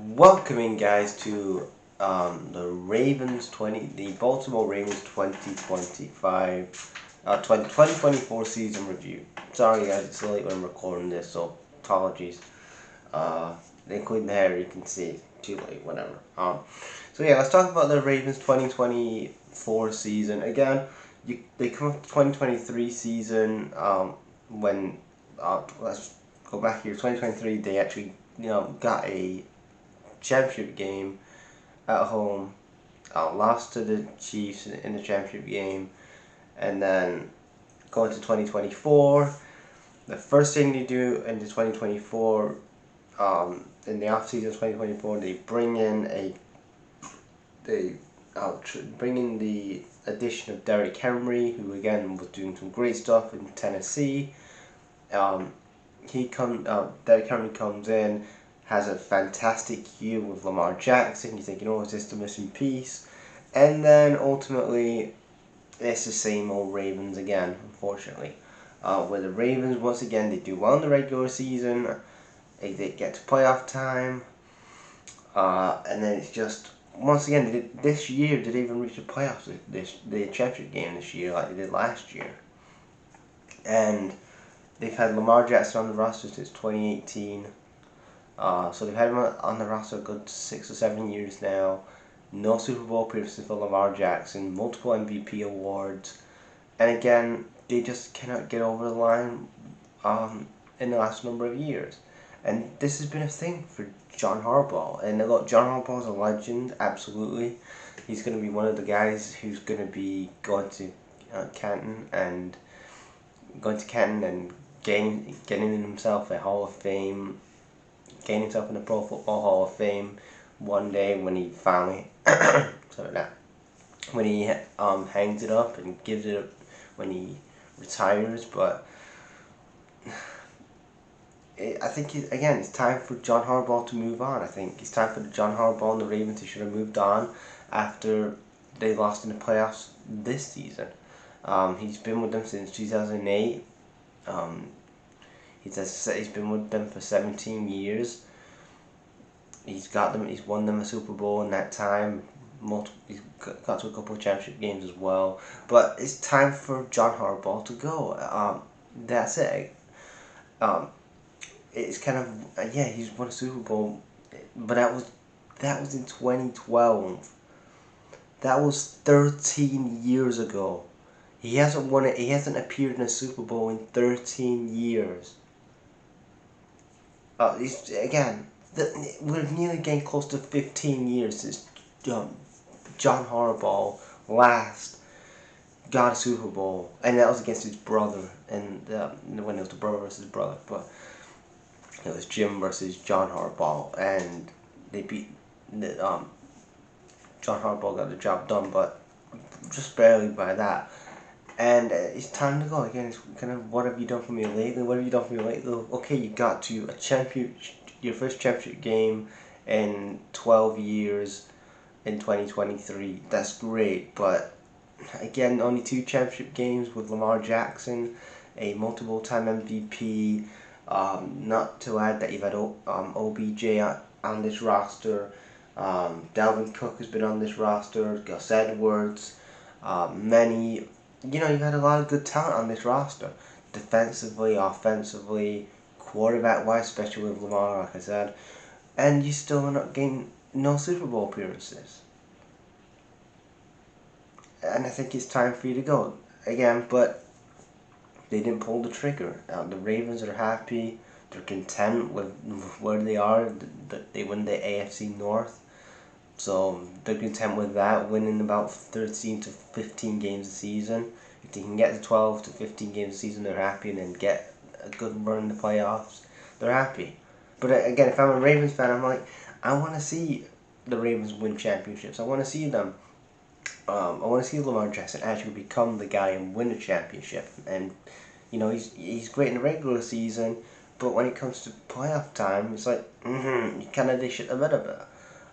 Welcoming guys to the Baltimore Ravens 2024 season review. Sorry guys, it's late when I'm recording this, so apologies. Including the hair, you can see too late, whatever. So yeah, let's talk about the Ravens 2024 season again. They come up 2023 season when let's go back here. 2023, they actually got a championship game at home, lost to the Chiefs in the championship game, and then going to 2024. The first thing they do in the 2024, in the offseason of 2024, they bring in the addition of Derrick Henry, who again was doing some great stuff in Tennessee. Derrick Henry comes in, has a fantastic year with Lamar Jackson. You think, is this the missing piece? And then ultimately, it's the same old Ravens again, unfortunately. Where the Ravens, once again, they do well in the regular season, they get to playoff time, and then it's just, once again, this year, they didn't even reach the playoffs, the championship game this year, like they did last year. And they've had Lamar Jackson on the roster since 2018. So they've had him on the roster a good 6 or 7 years now. No Super Bowl appearances for Lamar Jackson. Multiple MVP awards. And again, they just cannot get over the line in the last number of years. And this has been a thing for John Harbaugh. And look, John Harbaugh's a legend, absolutely. He's going to be one of the guys who's going to be going to Canton and getting himself a Hall of Fame, getting himself in the Pro Football Hall of Fame one day when he finally when he hangs it up and gives it up when he retires. But I think it's time for John Harbaugh to move on. I think it's time for John Harbaugh and the Ravens. They should have moved on after they lost in the playoffs this season. He's been with them since 2008. He's been with them for 17 years. He's won them a Super Bowl in that time. He's got to a couple of championship games as well. But it's time for John Harbaugh to go. That's it. It's kind of he's won a Super Bowl, but that was in 2012. That was 13 years ago. He hasn't won it. He hasn't appeared in a Super Bowl in 13 years. We're nearly getting close to 15 years since John Harbaugh last got a Super Bowl, and that was against his brother, and when it was the brother versus brother, but it was Jim versus John Harbaugh, and they beat John Harbaugh got the job done, but just barely by that. And it's time to go again. It's kind of, what have you done for me lately? What have you done for me lately? Okay, you got to your first championship game in 12 years in 2023. That's great, but again, only 2 championship games with Lamar Jackson, a multiple-time MVP. Not to add that you've had OBJ on this roster. Dalvin Cook has been on this roster. Gus Edwards. You've had a lot of good talent on this roster. Defensively, offensively, quarterback-wise, especially with Lamar, like I said. And you still are not getting no Super Bowl appearances. And I think it's time for you to go again, but they didn't pull the trigger. The Ravens are happy. They're content with where they are. They win the AFC North. So they're content with that, winning about 13 to 15 games a season. If they can get to 12 to 15 games a season, they're happy, and then get a good run in the playoffs, they're happy. But again, if I'm a Ravens fan, I'm like, I want to see the Ravens win championships. I want to see them. I want to see Lamar Jackson actually become the guy and win a championship. And he's great in the regular season, but when it comes to playoff time, it's like you kind of dish it a little bit.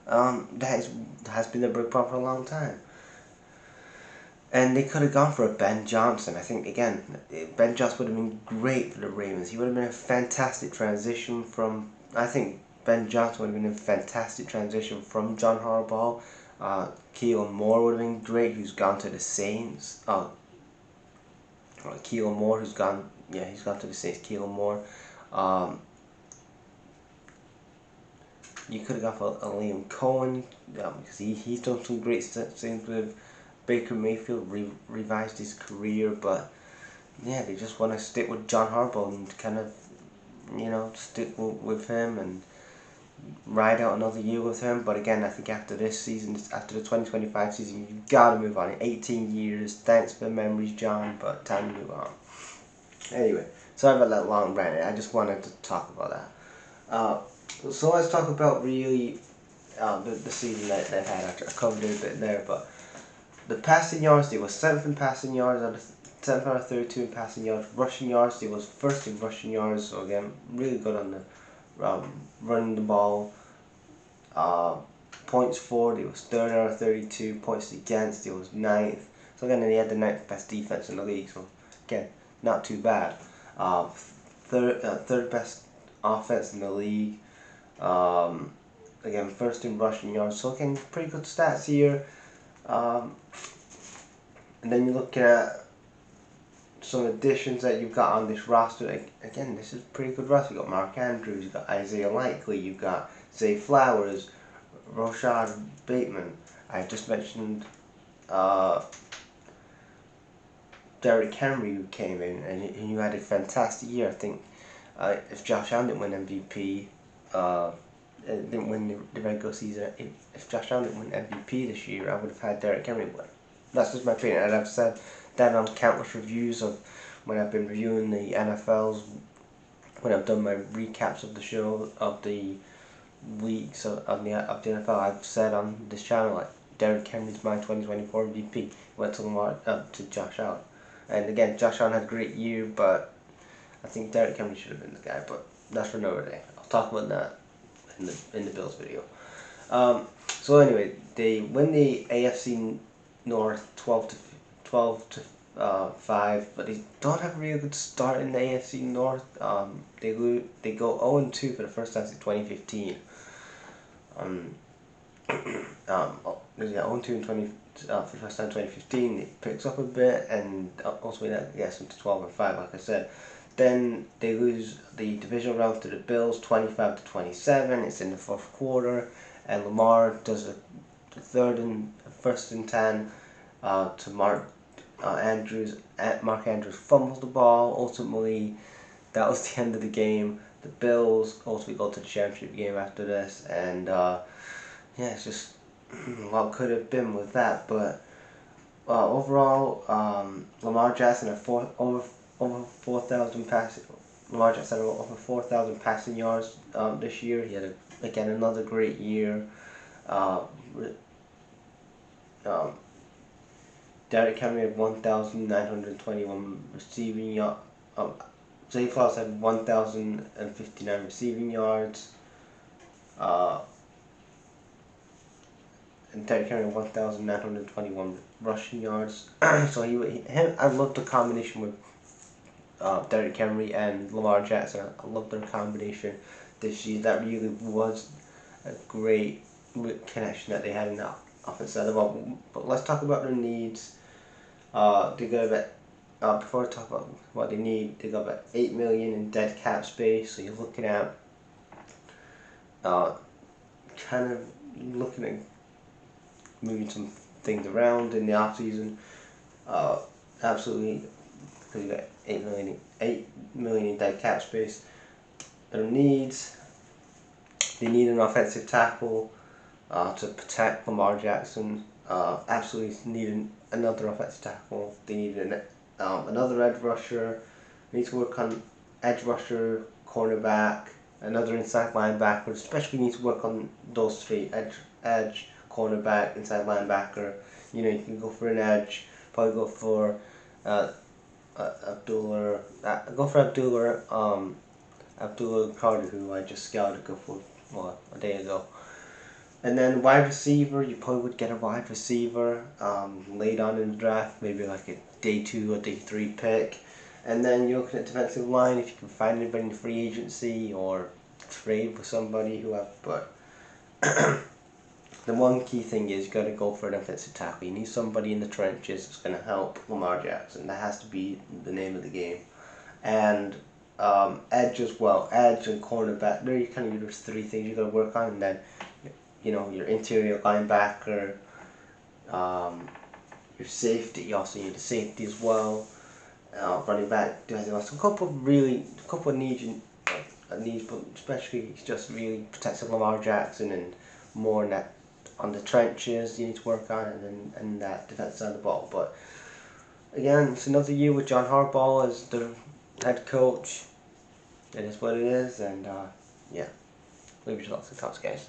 That has been the big problem for a long time. And they could have gone for a Ben Johnson. I think, again, Ben Johnson would have been great for the Ravens. He would have been a fantastic transition from, I think, Ben Johnson would have been a fantastic transition from John Harbaugh. Keelan Moore would have been great, who's gone to the Saints. Keelan Moore, who's gone, yeah, he's gone to the Saints. Keelan Moore. You could have gone for a Liam Cohen, because he's done some great things with Baker Mayfield, revised his career, but yeah, they just want to stick with John Harbaugh and kind of, stick with him and ride out another year with him. But again, I think after this season, after the 2025 season, you've got to move on. 18 years, thanks for the memories, John, but time to move on. Anyway, sorry about that long rant. I just wanted to talk about that. So let's talk about really the season that they had. I covered it a bit there, but the passing yards, they were 7th in passing yards, 7th out of 32 in passing yards. Rushing yards, they was 1st in rushing yards, so again, really good on the running the ball. Points for, they was 3rd out of 32. Points against, they was 9th. So again, they had the 9th best defense in the league, so again, not too bad. Third best offense in the league. Again, 1st in rushing yards, so again, pretty good stats here. And then you're looking at some additions that you've got on this roster. Again, this is a pretty good roster. You've got Mark Andrews, you've got Isaiah Likely, you've got Zay Flowers, Rashad Bateman. I just mentioned Derrick Henry, who came in and you had a fantastic year. I think if Josh Allen didn't win MVP, didn't win the regular season, if Josh Allen didn't win MVP this year, I would have had Derrick Henry win. That's just my opinion, and I've said that on countless reviews of when I've been reviewing the NFLs, when I've done my recaps of the show, of the weeks of the NFL. I've said on this channel, like, Derrick Henry's my 2024 MVP. Went to Josh Allen, and again, Josh Allen had a great year, but I think Derrick Henry should have been the guy. But that's for another day. I'll talk about that in the Bills video. So anyway, they win the AFC North 12 to 5, but they don't have a really good start in the AFC North. They go 0-2 for the first time since 2015. Yeah, 0-2 in for the first time in 2015. It picks up a bit, and ultimately that gets them to 12-5, like I said. Then they lose the divisional round to the Bills, 25 to 27. It's in the 4th quarter, and Lamar does a 1st and 10 to Mark Andrews. Mark Andrews fumbles the ball. Ultimately, that was the end of the game. The Bills ultimately go to the championship game after this, and yeah, it's just what could have been with that. But overall, Lamar Jackson had over 4,000 passing. Lamar Jackson had over 4,000 passing yards this year. He had again another great year. Derrick Henry had 1,921 receiving yards. Zay Flowers had 1,059 receiving yards. And Derrick Henry had 1,921 rushing yards. So I love the combination with Derrick Henry and Lamar Jackson. I love their combination this year. That really was a great connection that they had in that offense. But let's talk about their needs. They got about before I talk about what they need, they got about $8 million in dead cap space. So you're looking at kind of looking at moving some things around in the off season. Absolutely, because you got $8 million in dead cap space. Their needs, they need an offensive tackle to protect Lamar Jackson. Absolutely need another offensive tackle. They need another edge rusher. They need to work on edge rusher, cornerback, another inside linebacker. Especially need to work on those three: edge, cornerback, inside linebacker. You can go for an edge. Probably go for Abdullah Carter, who I just scouted a day ago. And then wide receiver, you probably would get a wide receiver late on in the draft, maybe like a day 2 or day 3 pick. And then you're looking at defensive line, if you can find anybody in free agency or trade with somebody but the one key thing is you got to go for an offensive tackle. You need somebody in the trenches that's going to help Lamar Jackson. That has to be the name of the game. And edge as well. Edge and cornerback. There you kind of there's three things you got to work on, and then your interior linebacker, your safety. You also need a safety as well. Running back. There's also a couple of needs, but especially just really protecting Lamar Jackson and more in that on the trenches you need to work on, and that defense side of the ball. But again, it's another year with John Harbaugh as the head coach. It is what it is, and yeah, leave your thoughts in the comments, guys.